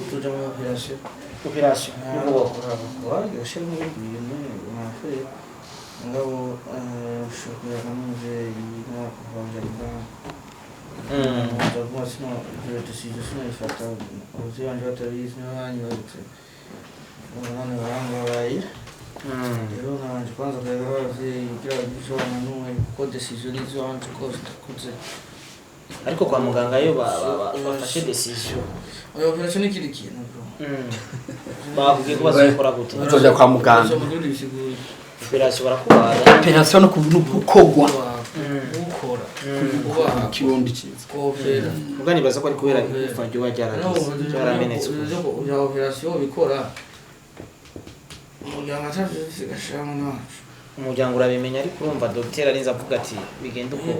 tuja mu operation kuko gashe n'ibintu mafere ngabo shokera kamuze na kuvangalika ndio sino ndio tusijisina ifata uzi wanje watabizi n'abanye barutse umwana wangu wayi rero nanje kwanza kagaze igira bijona n'umwe kuko decision izo wanje koze ariko kwa muganga yo bafashe decision oyo operation ikiri kintu bakubwiye ko bazokora gute bazoja kwa muganga operation barakubaza operation no kugwa ukora kibondi cyiza kofera mugani baza ko ari kubera ikufa ryo byaramenetse ya operation bikora umuganga atashigashama nacu umuryango urabimenya ariko urumva docteur arinza avuga ati bigenda uko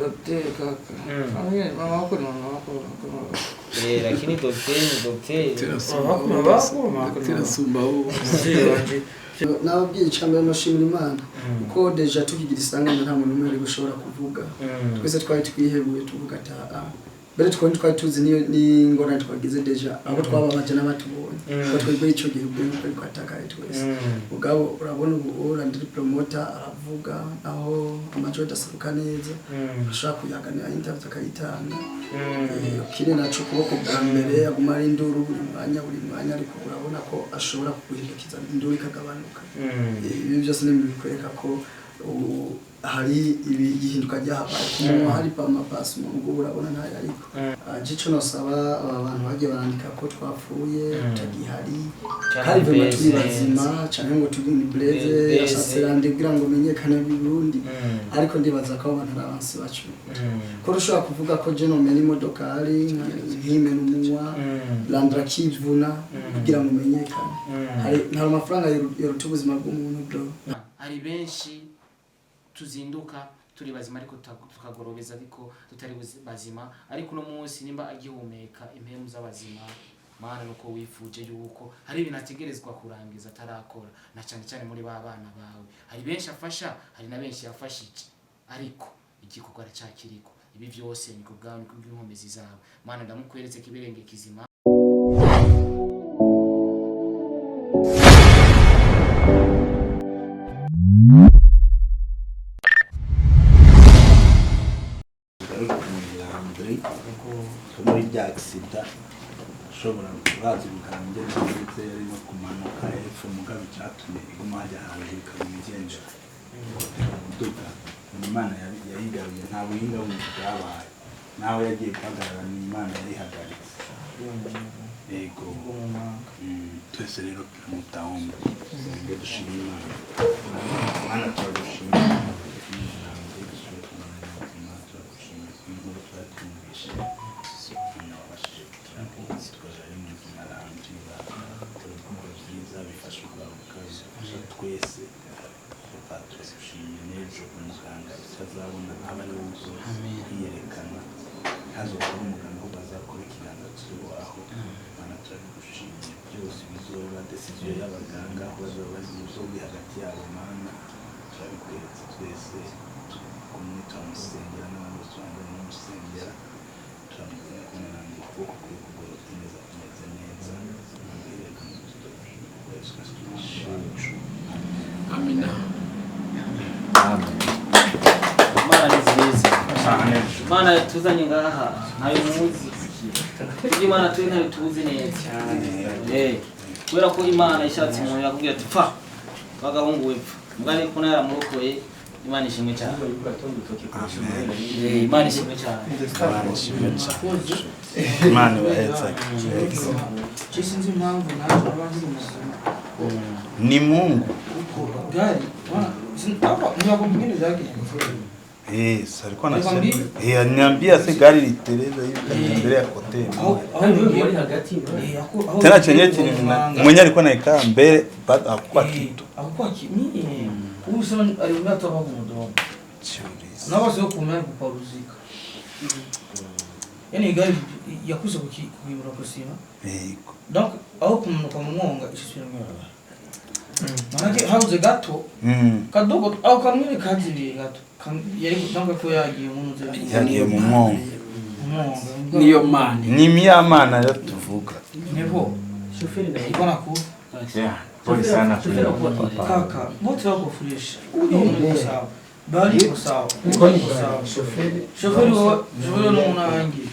docteur kaka mama wako lakini docteur terasumbaho nababwiye icambere no shimira Imana uko deja tukigira isangano nta muntu umwe gushobora kuvuga twese twari twihebuye tuvuga ata bere twari tuzi ni ngona twagize deja abo twababaje n'abatubonye ko twebwe ico gihe ubwo ko atakaye twese ugabo urabona ubu ndi promoter aravuga aho amajo dasaruka neza ashaka kuyaganira interview akayitanga kire naco kuboko bwa mbere aguma ari induru buri mwanya ariko urabona ko ashobora kuguhindukiza induru ikagabanuka ibi byose ni bikwereka ko hari ibihinduka ryahabaye kumuntu hari pamapasi umuntu urabona ntayo ariko gico nosaba abantu bagiye barandika ko twapfuye tutagihari kandi vema turi bazima cyane ngo turi ni blaze asaserande kugira ngo menyekane Burundi ariko ndibaza ko abantu arabansi bacu ko rushobora kuvuga ko je no meni modokari nkimena umunwa landra kivuna kugira ngo menyekane hari amafaranga yoruta ubuzima bw'umuntu bro hari benshi tuzinduka turi bazima ariko tukagorobeza ariko tutari bazima ariko no munsi nimba agihumeka impemu z'abazima mana nuko wifuje yuko hari ibintu ategerezwa kurangiza atarakora na cyane cyane muri babana bawe hari benshi afasha hari na benshi yafashije ariko igikorwa cyakiriko ibi byose ni kubgawe ni kubw'inkomezi zawe mana ndamukweretse kibirenge kizima muri bya accident shobora kuraza umukambye ndetse yari no kumanuka hepfo mugabe cyatumye iguma hajya hanze ikamigenje duka Imana yayigaruye nta buhinga bwabaye nawe yagiye kwagarara ni Imana yayihagaritse ego twese rero mutahomba ngo dushimira Imana turagushimira twese tushimye n'ejo umuganga utazabona abari uzo yiyerekana hazokora umuganga aho bazakurikirana turiho aho Imana turagushimye byose bizoba decision y'abaganga aho bazoba bazi hagati yabo Mana turabikweretse twese kumwe turamusengera n'abandi bose bamusengera turamukunda kumena ngo ukuboko kwe kugororotse neza kumeze neza amina Mana tuzanye ngaha ntayo muzi Imana turi ntayo tuzi neza kubera ko Imana ishatse umuntu yakubwira ati pfa bagahungu wepfa mugane ko naramurokoye Imana ishimwe cyane Imana ishimwe cyane Imana bahetse sinzi impamvu naje abandi ni Mungu gari ntabwo mbine zagiye alikuwa anasema ananiambia si gari liteleza hivi mbele ya hoteli. Tena chenye mwenye alikuwa anakaa mbele baada hakuwa kitu. Hakuwa kimi. Huyu sema alimleta baba mdogo. Na wazee kumea kuparuzika. Yani gari yakuza kukibura kusima. Donc au kumnuka mumonga ishishira mwana. Manake hauze gato. Kadogo au kamwe kaziriye gato. Yari gutanga ko yagiye mu nzira. Yagiye mu mwonga. Mwonga. niyo mana ni miyamana yo tuvuga Nebo. Iko na ku. yeah pole sana Kaka, wote wako fresh. Uko sawa. Bali uko sawa. Uko sawa. Shoferi no unangi.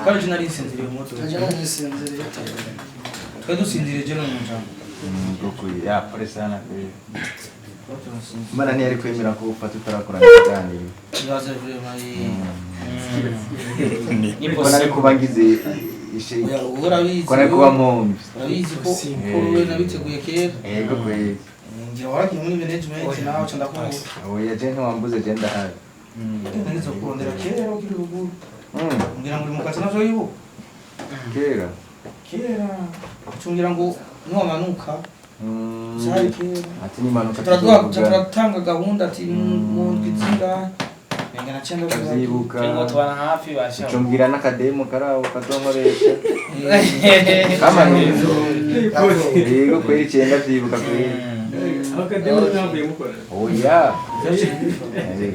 Kaje nari sinziriye moto. kaje nasinziriye Kado sinziriye je no mujambo. Koko ya pole sana kweli mana ni ari kwemera ko ufata utarakora n'kiganiro Yaza vile mai. ko nari kubangize ishe ko nari kuba mombi Urabizi ko we nabiteguye kera. yego kweli Ngira waragiye muri management nawe cyanda ko. oya je ntiwambuze je ndahari Ngizo kurondera kera ukiri ruguru. Ngira ngo mukazi navyo yibo. kera Kera. Cungira ngo nuwamanuka. Zari kera. ati ni manuka turatanga gahunda ati mu ndwitsinga. Ngena cyenda kuzibuka ngo tubana hafi basha cumbwira n'akademo karawo katonkoresha kama nizo yego kweli cyenda vyibuka kweli akademo ntabwo mukora oya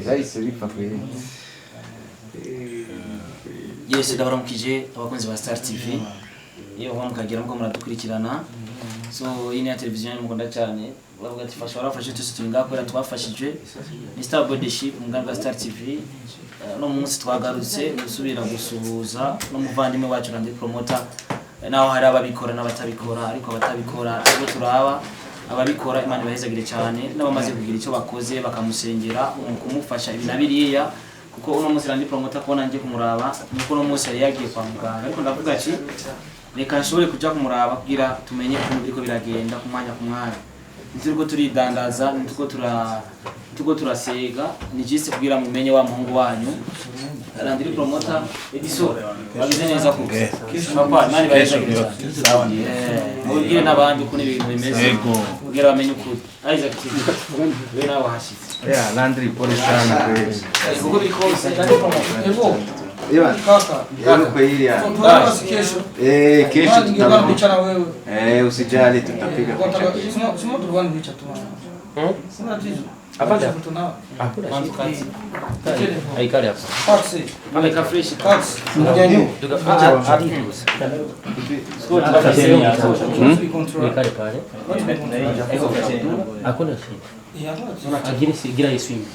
zahise bipfa kweli Yes, ndabaramukije abakunzi ba Star TV. Iyo mukagira mko muradukurikirana. So ini ya televiziyo mukunda cyane. Bavuga ati fasha warafashe twese tungakora twafashije. Mr. Bodyship muganga wa Star TV. No munsi twagarutse gusubira gusuhuza no muvandimwe wacu Randi Promoter. Naho hari ababikora n'abatabikora ariko abatabikora abo turaba ababikora Imana bahezagire cyane n'abamaze kugira icyo bakoze bakamusengera mu kumufasha ibinabiriya kuko uno munsi Randi Promoter kubona nje kumuraba nuko uno munsi yari yagiye kwa muganga ariko ndavuga ati reka nshobore kuja kumuraba kugira tumenye uko biriko biragenda kumwanya kumwanya nituko turidandaza nituko turasega ni jise kugira mumenye wa muhungu wanyu Randi Promoter ediso bagize neza ko papa nani bayishagira sawa mubwire n'abandi uko ibintu bimeze kugira bamenye ukuri Isaac we nawe hashitse yeah Landry pole sana kweli kuko bikose Randi Promoter Ebo. Ewa Kaka. yego kweli ya Kesho. kesho Ndio bichana wewe. usijali tutapiga picha Sima turwani bicha tu. Sina tatizo. Apande hapo tunao. hakuna Kwanza shida haikali hapo Taxi. ameka fresh Taxi. Mjanyu. haikali pale hakuna shida lakini sigira iswimi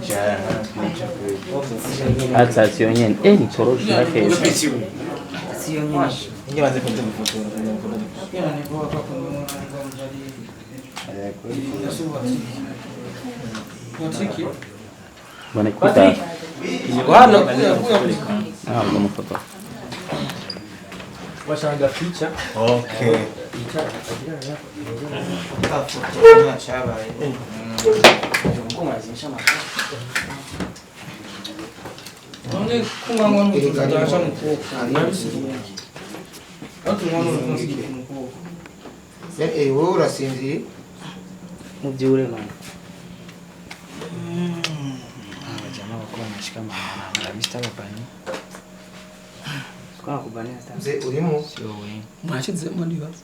picha kweli hata sionyeni ni torosho yake Yana ni kwa kununua kwa mjali. kweli Watiki. wanakuta Bwana ndo mfoto washanga picha okay na chaba. None kumangwa n'utudasha mu kuboko. Watu mwana unazidi mu kuboko. Wewe urasinziriye mubyure mwana jamaa wako wanashikamana na Mr. Babani kwa kubania sasa mzee urimo sio wewe mwashize muri basi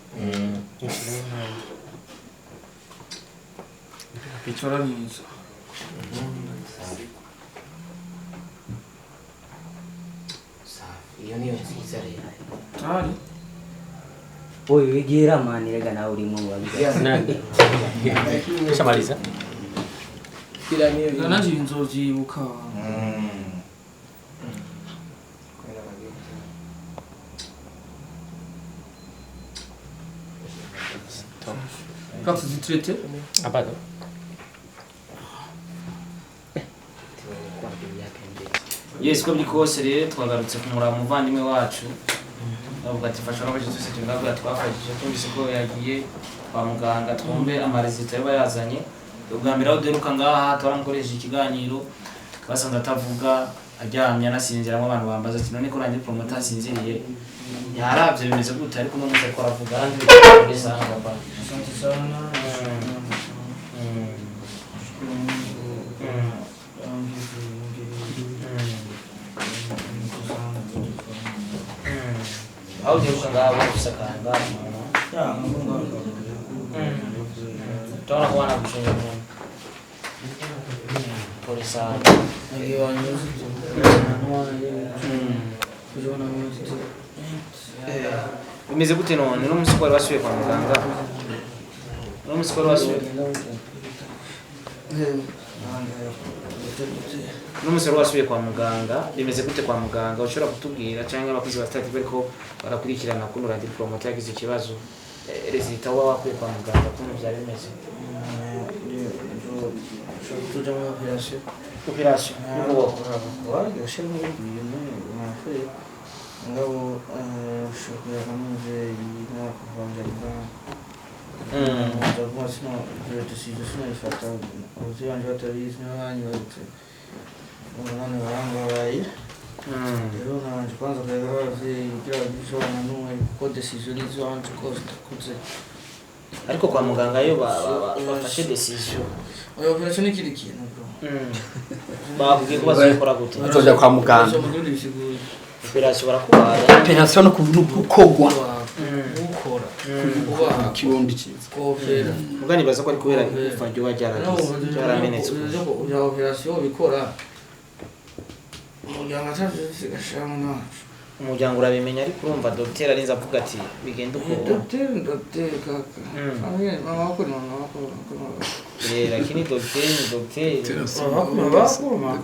Pichora nizo. iyo niyo nziza rero Tari. Oyo wegera mani rega nawe urimo mwabiza. nani shamaliza kila niyo Nanaji nzozibuka. Kako zitrete? apata Yes ko bikose rero twagarutse kumura muvandimwe wacu bavuga ati fasha n'abaje twese tungabwa twafashije twumvise ko yagiye kwa muganga twumve amaresita yaba yazanye ubwa mbere aho deruka ngaha twaramukoresha ikiganiro basanze atavuga ajyamye anasinziramo abantu bambaza ati none ko Randi Promoter asinziriye yaravye bimeze gute ariko no munsi ariko aravuga Randi bisanga ba Asante sana. aho deruka ngaha usakanga Ya, ngomba. tutaona kuwa na kushonga polisi bimeze gute none n'umunsi wari wasubiye kwa muganga n'umunsi wari wasubiye n'umunsi wari wasubiye kwa muganga bimeze gute kwa muganga ushobora kutubwira cyangwa abakozi ba stade bariko barakurikirana kuno radio promoter yagize ikibazo resultat wa wakuye kwa muganga kuno byari bimeze tuja mu operation n'ubwoko wari gashira mu bintu nafuye ngabo shokera kamuze yina kuvanjira ndabona sino decision sino ifata uzi wanje batarizi n'abanyotse none baranga bayi rero nanje kwanza kagaze kira gishobora n'umwe ko decision izo wanje cost kuze ariko kwa muganga yo bafashe decision oyo operation ni kiri kintu bro babwiye ko bazikora gute uzoja kwa muganga operation barakubaye operation no kugwa ukora kibondi cyiza kofera mugani baza ko ari kubera ifanjo byaramenetse ya operation bikora umuryango atashigashana umuryango urabimenya ariko urumva docteur arinze avuga ati bigenda uko docteur kaka mama ko lakini docteur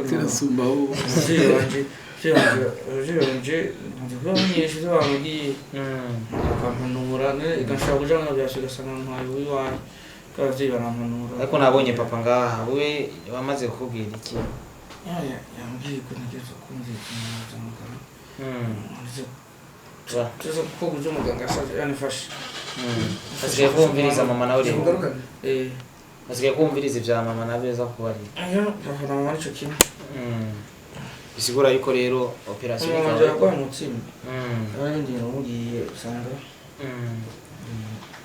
terasumba ubu Siranje ndikumenyesha zabagiye akampanura igashaka kujana byashigasana ntwaye wiwa kazi barampanura ariko nabonye papa ngaha we wamaze kukubwira iki yambwiye ko nigeze kumvikana cyangwa wa tuzo ko kuzo muganga ashaje yanifashe asigaye kumviriza mama nawe rero eh asigaye kumviriza ibya mama nawe za kubari ayo bafana muri cyo kintu bisigura yuko rero operation ikaba yakwa mutsima abandi numugiye usanga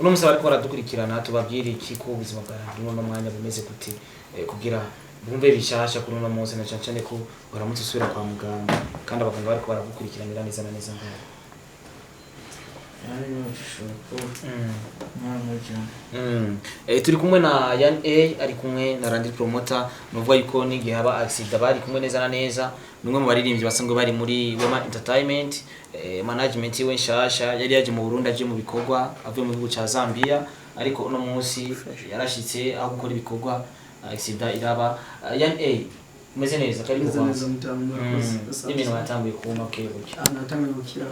uno musaba ariko baradukurikirana tubabwira iki ko ubuzima bwawe no mwanya bumeze gute kugira bumve bishasha kuri uno munsi na cyane ko baramutse usubira kwa muganga kandi abaganga bariko baragukurikiranira neza na neza ngaho turi kumwe na Yan A ari kumwe na Randy Promoter nuvuga yuko n'igihe haba accident bari kumwe neza na neza numwe mu baririmbyi basanzwe bari muri Wema Entertainment management yiwe nshasha yari yaje mu Burundi aje mu bikorwa avuye mu gihugu ca Zambia ariko uno munsi yarashitse aho gukora ibikorwa accident iraba Yan A umeze neza kari mu Rwanda ibintu batanguye kuma kere buke natangiye gukira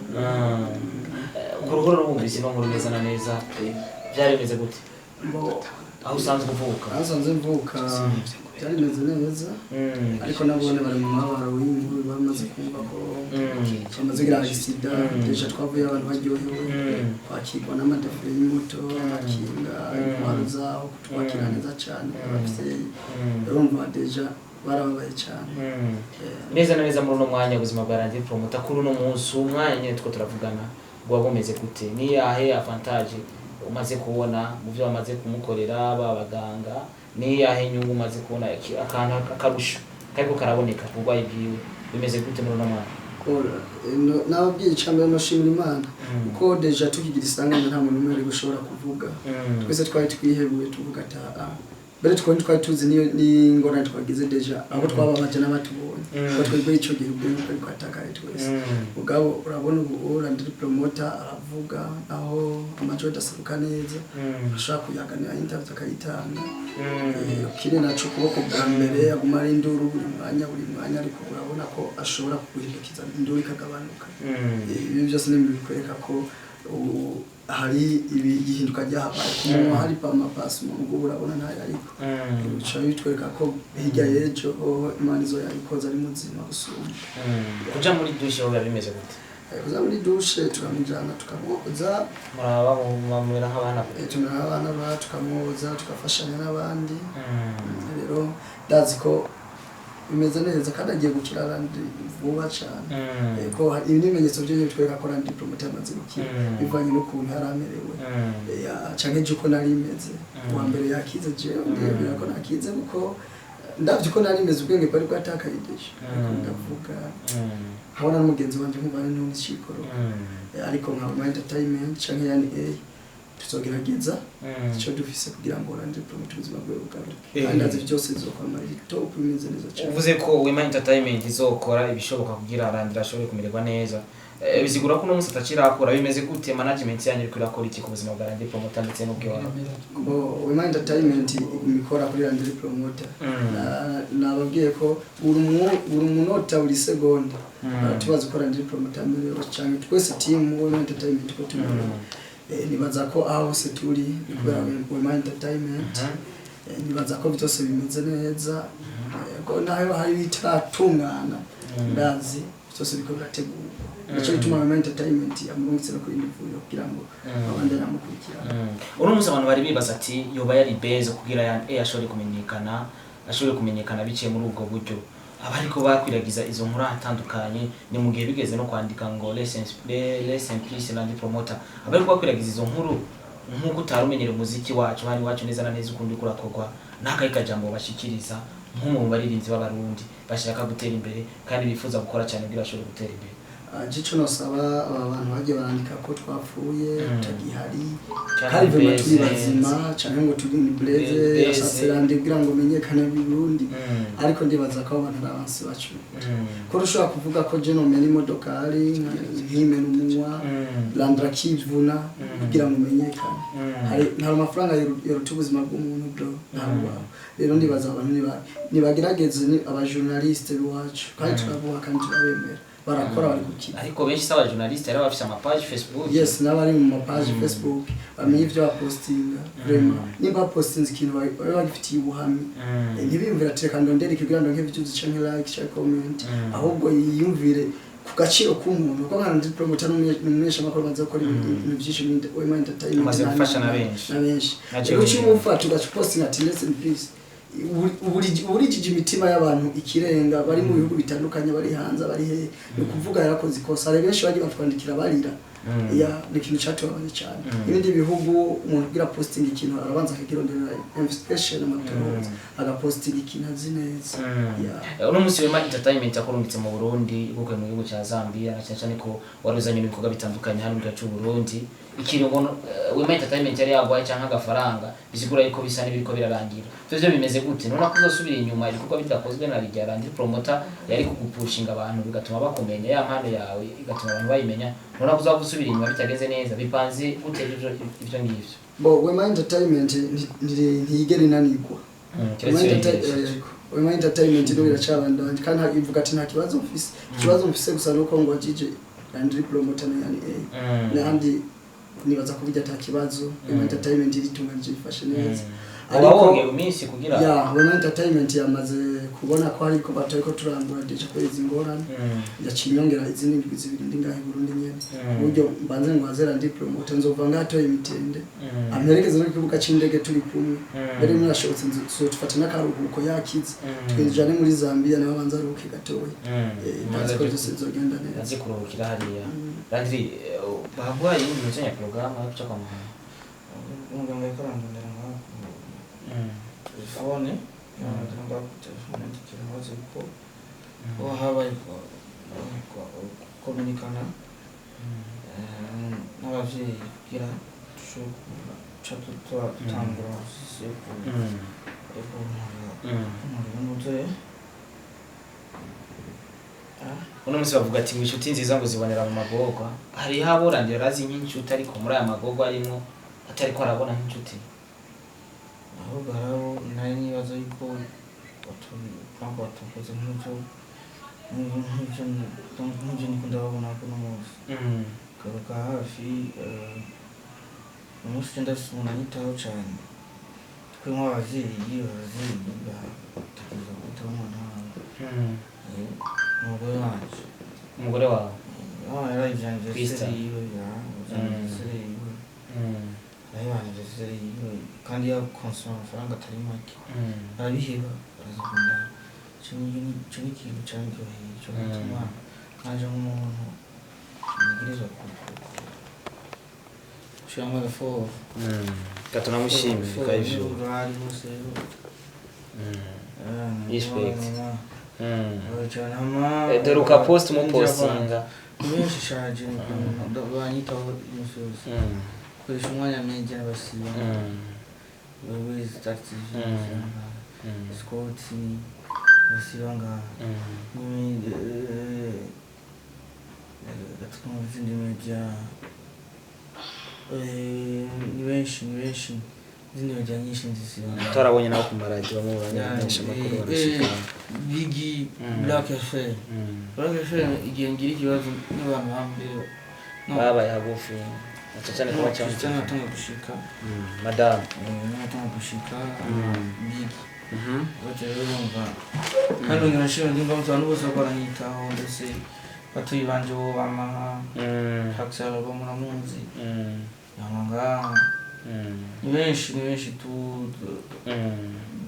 uruhoro rwumvise no nkuru neza na neza byari bimeze gute aho usanzwe uvuka asanzwe mvuka byari bimeze neza ariko nabone bari mu mabaro w'inkuru bamaze kumva ko bamaze kugira accident deja twavuye abantu baryohewe kwakirwa n'amadefire y'imoto akinga intwaro zaho twakira neza cyane abavyeyi urumva deja barababaye cyane neza na neza muri uno mwanya ubuzima bwa Randy Promoter kuri uno munsi umwanya nyine two turavugana ngo wabumeze gute ni yahe avantage umaze kubona mu byo bamaze kumukorera babaganga ni yahe nyungu umaze kubona akana akarusho kariko karaboneka kubwaye bwiwe bimeze gute muri uno mwanya nababwiye cyane no shimira Imana uko deja tukigira isanganya nta muntu umwe gushobora kuvuga twese twari twihebuye tuvuga ata bere twari tuzi ni ngorane twagize deja abo twababaje n'abatubonye ko twebwe ico gihe ubwo ko atakaye twese ugabo urabona ubu Randy Promoter aravuga aho amajo dasaruka neza ashaka kuyaganira interview akayitanga kiri naco kuboko bwa mbere aguma ari induru buri mwanya ariko urabona ko ashobora kuguhindukiza induru ikagabanuka ibi byose ni bikwereka ko hari ibihinduka ryahabaye kuma hari pamapasi mu urabona ntayo ariko bica bitwereka ko hirya y'ejo Imana izo yayikoza ari muzima gusumba kuja muri dushe ho bimeze gute kuza muri dushe tukamujana tukamwoza muraba mumera nk'abana tumera abana ba tukamwoza tukafashanya n'abandi rero ndazi ko bimeze neza kandi agiye gukira Randy vuba cyane ko ibimenyetso byo bitwereka ko Randy Promoter amaze gukira bivanye n'ukuntu yaramerewe canke juko nari imeze wa mbere yakize je ndebera ko nakize kuko ndavye ko nari imeze ubwenge bari bwatakayideje ndavuga habona n'umugenzi wanje nk'ubane n'undi cikoro ariko nka Wema Entertainment canke yani tuzogerageza icyo dufise kugira ngo Landry Promoter ubuzima bwe bugaruke kandi azi byose bizokwama top bimeze neza cyane. uvuze ko Wema Entertainment izokora ibishoboka kugira Landry ashobore kumererwa neza, bisigura ko no musi atacirakora bimeze gute management yanyu iri akora iki ku buzima bwa Landry Promoter ndetse n'ubwe wawe? Wema Entertainment imikora kuri Landry Promoter nababwiye ko buri munota buri segonda tubaza ko Landry Promoter mbere cyane twese team Wema Entertainment ko nibaza ko aho se turi kubera Wema Entertainment nibaza ko byose bimeze neza ko nayo hari bitatungana ndazi byose biko birategurwa nicyo bituma Wema Entertainment amurungitse no kuri ivuriro kugira ngo abandi namukurikirana. uno musi abantu bari bibaza ati yoba yari beze kugira ashobore kumenyekana biciye muri ubwo buryo abariko bakwiragiza izo nkuru atandukanye ni mu gihe bigeze no kwandika ngo lesson please Landry Promoter abariko bakwiragiza izo nkuru nk'uko utarumenyera umuziki wacu hari wacu neza na neza ukundi kurakogwa n'akayika jambo bashikiriza nk'umuntu baririmbyi b'abarundi bashaka gutera imbere kandi bifuza gukora cyane kugira bashobore gutera imbere. Jicho nosaba abantu bagiye barandika ko twapfuye tagihari kandi vema turi bazima cyane ngo turi ni blaze yashatse Landry kugira ngo menyekane Burundi ariko ndibaza ko abantu n'abansi bacu ko rushobora kuvuga ko je no meni modokari nkime n'umunwa Landry akivuna kugira ngo menyekane hari amafaranga yoruta ubuzima bw'umuntu bro ntabwo rero ndibaza abantu nibagerageze aba journaliste biwacu kandi turavuga kandi turabemera barakora bari gukina ariko benshi saba journaliste ari bafite ama page Facebook. Yes nabari mu page Facebook bamenye ivyo bapostinga vraiment nimba postinze ikintu bari bagifitiye ubuhamyi ntibiyumvira ati kandi ndondere kugira ngo nk'ibyo canke like canke comment ahubwo yiyumvire ku gaciro k'umuntu ko nka Landry Promoter n'umunyesha makuru banza gukora ibintu byinshi muri Wema Entertainment maze gufasha na benshi rero cyumufata ugapostinga ati listen please uburigije imitima y'abantu ikirenga bari mu bihugu bitandukanye bari hanze bari he no kuvuga yarakoze ikosa ari benshi bagiye batwandikira barira ya n'ikintu cyatubabaye cyane ibindi bihugu umuntu ugira posting ikintu arabanza akagirondera investigation amatohoza agaposting ikintu azi neza ya uno musi Wema Entertainment yakorungitse mu Burundi guko mu gihugu cya Zambia na cyane ko waruzanye n'ibikorwa bitandukanye hano mu gacu Burundi ikintu ngo Wema Entertainment yari yagwaye cyangwa agafaranga bisigura yuko bisa n'ibiriko birarangira byo bimeze gute none ko uzosubira inyuma ibikorwa bidakozwe na Landry Promoter yari kugupushinga abantu bigatuma bakumenya ya mpano yawe igatuma abantu bayimenya none ko uzagusubira inyuma bitageze neza bipanze gute ivyo ngivyo bo Wema Entertainment ntigera inanirwa Wema Entertainment no biracabandanye kandi ivuga ati nta kibazo mfise gusa nuko ngo ajije Landry Promoter yani n'andi nibaza kubijya ata kibazo Wema Entertainment iritunganije ifashe neza ariko iminsi kugira Wema Entertainment yamaze kubona ko ariko batariko turangura deje ko izi ngorane yacinyongera izindi ndwi zibiri ndingahe Burundi nyene buryo mbanze ngo azera Landry Promoter nzova ngato imitende amerekeze no kibuga c'indege turi kumwe bari mwashobotse nzo tufata n'akaruhuko yakize twinjane muri Zambia naho banza ruke gatoya ndazi ko byose bizogenda neza azi kuruhukira hariya Landry bagwaye n'imeze ya programme yo kwa mama muganga yakarandondera ngaho abone ngamba telefone kimaze ko habaye komunikana n'abavyeyi kugira tushobora gutangura uno musi bavuga ati inshuti nziza ngo zibonera mu magorwa hari haborandira razi nk'inshuti ariko muri aya magorwa arimo atari ko arabona nk'inshuti aho garabo nari nibaza yuko batukoze nk'ibyo niko ndababona ko n'umunsi garuka hafi umunsi ugenda sumuna nyitaho cyane twe nk'abavyeyi batekereza kwitaho umwana wawe umugore wawe yarayijanje seri yiwe kandi yakonsoma amafaranga atari make arabiheba barazikunda icyo ni ikintu cyandyoheye cyo gutuma naje nk'umuntu nigiriza kushiramo agafofu katunamushimira kayivyo respect deruka post mu postinga benshi shaje banyitaho umusozi koresha umwanya media basiba wewe start Scott basiba nga ni gatuma izindi media ni benshi izindi media nyinshi nzisiba Tarabonye nawe ku maradiyo bamubanyesha makuru barashika Biggie Black FM igihe ngira ikibazo n'abantu bambere baba yagufi cyane kuba cyane natanga gushika madam natanga gushika Biggie baje bumva hano nginashira ndimba mutanu bose baranyitaho ndetse batuye banje bo bama haksara bo muramunzi yamanga ni benshi tu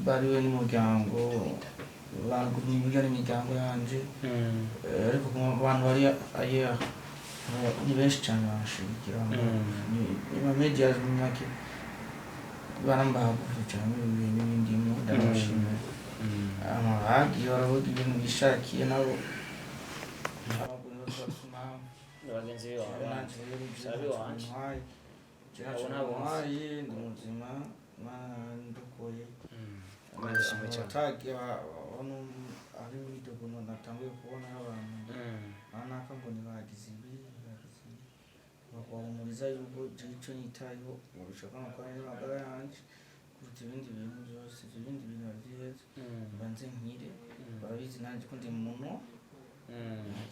bariwe n'umuryango bagumye imiryango yanje ariko abantu bari aye ni benshi cyane bashigikira ni media make barambahaguye cyane n'ibindi mu ndabashimira amahagi baravuga ibintu bishakiye nabo abagenzi wanje Hayi ndi muzima ndukoye amatagi abantu ari muri dogono natanguye kubona abantu anaka ngo ni bagize ibi bakwamuriza yuko gico nyitayo urushaka makora n'amagara yanje kuruta ibindi bintu byose ibindi bintu byeze banze nkire barabizi nanje ko ndi muno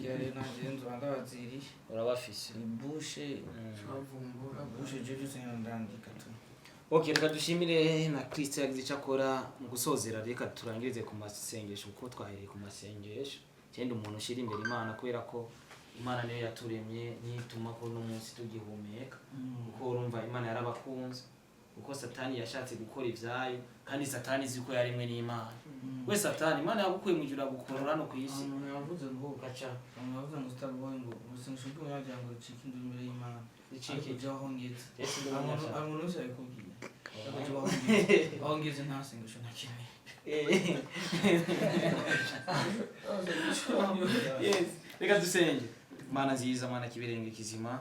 yari nanje nzo ndabaziri urabafise bushe bavumbura bushe jeje ndandika tu. Okay, reka dushimire na Kristo yagize cyakora mu gusozera reka turangirize ku masengesho kuko twahereye ku masengesho cyende umuntu ushira imbere Imana kubera ko Imana niyo yaturemye nituma ko no munsi tugihumeka kuko urumva Imana yarabakunze kuko Satani yashatse gukora ivyayo kandi Satani ziko yarimwe n'Imana we Satani Imana yagukuye mu jura gukorora no kwisi umuntu yavuze ngo gacha yavuze ngo stabwoye ngo musinshubwe yagira ngo cikindi imbere y'Imana iciki jaho ngeze Yesu umuntu wese ayikubwiye aho ngeze nta sengesho na kimwe yes reka dusenge Mana nziza Mana kibirenge kizima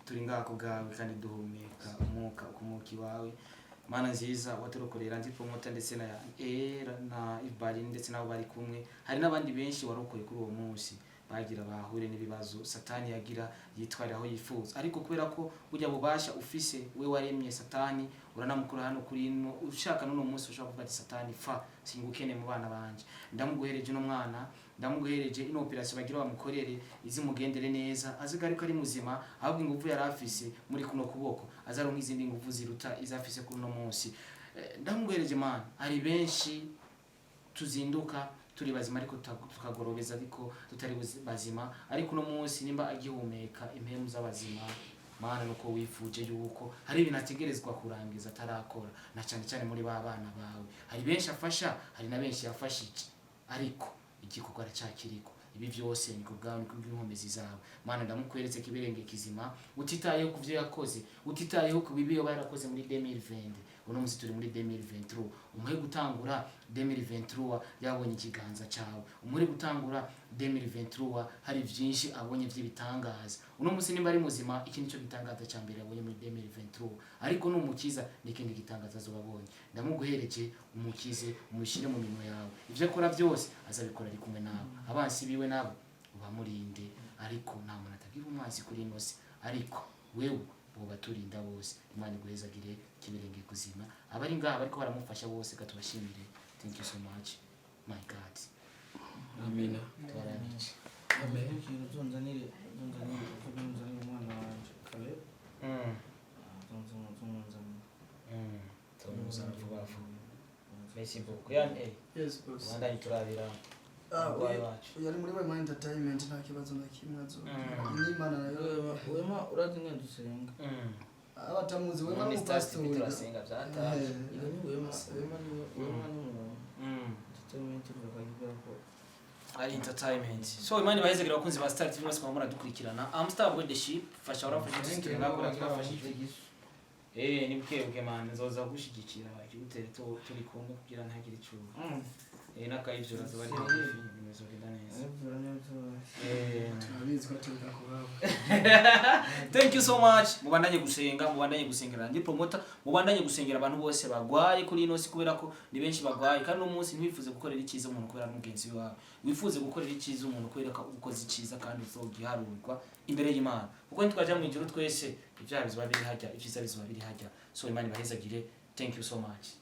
turi ngako bwawe kandi duhumeka umwuka ukumuki wawe Mana nziza waturokorera ndi promota ndetse na era na ibari ndetse nabo bari kumwe hari nabandi benshi warokoye kuri uwo munsi bagira bahure n'ibibazo Satani yagira yitwarira aho yifuza ariko kubera ko burya bubasha ufise we waremye Satani uranamukura hano kuri ino ushaka none umunsi ushaka kuvuga ati Satani fa singukene mu bana banje ndamuguhereje no mwana ndamuguhereje ino operation bagira bamukorere izimugendere neza azigaruka ari muzima ahubwo inguvu yarafise muri kuno kuboko azaronka izindi nguvu ziruta izafise kuri no munsi ndamuguhereje mana ari benshi tuzinduka turi bazima ariko tukagorobeza ariko tutari bazima ariko no munsi nimba agihumeka impemu z'abazima Mana nuko wifuje yuko hari ibintu ategerezwa kurangiza atarakora na cyane muri ba bana bawe hari benshi afasha hari na benshi yafashije ariko igikoko aracyakiriko ibi byose niko bwawe niko bw'inkomezi zawe Mana ndamukweretse kibirenge kizima utitayeho kuvyo yakoze utitayeho ku bibi yo barakoze muri 2020 uno munsi turi muri 2023 umuhe gutangura 2023 yabonye ikiganza cyawe umuhe gutangura 2023 hari byinshi abonye by'ibitangaza uno munsi nimba ari muzima iki nico gitangaza cya mbere yabonye muri 2023 ariko numukiza nikindi gitangaza zobabonye ndamuguhereje umukize umushire mu minwe yawe ivyo akora byose azabikora ari kumwe nawe abansi biwe nabo ubamurinde ariko nta muntu atagira umwanzi kuri inose ariko wewe boba turinda bose Imana iguhezagire kibirenge kuzima abari ngaha bariko baramufasha bose katubashimire thank you so much my God amen twaranice amen zonzanire umwana wanje kale tumuza vuba Facebook yani Yes boss. wanda iturabira yari muri we entertainment nta kibazo na kimwe azo n'Imana nayo wema urazi ngende dusenga abatamuzi wema ni mu stars pastor turasenga byataje wema entertainment bakagira ko ari entertainment so Imana ibahezegira abakunzi ba Star TV mwese mwamura dukurikirana Amstar Boy the Ship fasha urafasha dusitire ngakora twafashije ni bwebwe man nzoza gushigikira ikibutere turi kumwe kugira ntagire icuba nakayivyo razoba ari hafi bizogenda neza. turabizi ko tuza kubaho. Thank you so much. Mubandanye gusengera ndi promoter, mubandanye gusengera abantu bose bagwaye kuri ino si kubera ko ni benshi bagwaye kandi umunsi ntiwifuze gukorera icyiza umuntu kubera n'umugenzi wawe. Wifuze gukorera icyiza umuntu kubera ko ukoze icyiza kandi uzogiharurwa imbere y'Imana. Kuko ntitwaje mu ijuru twese ibyaha bizoba biri hajya, icyiza bizoba biri hajya. So Imana ibahezagire. Thank you so much.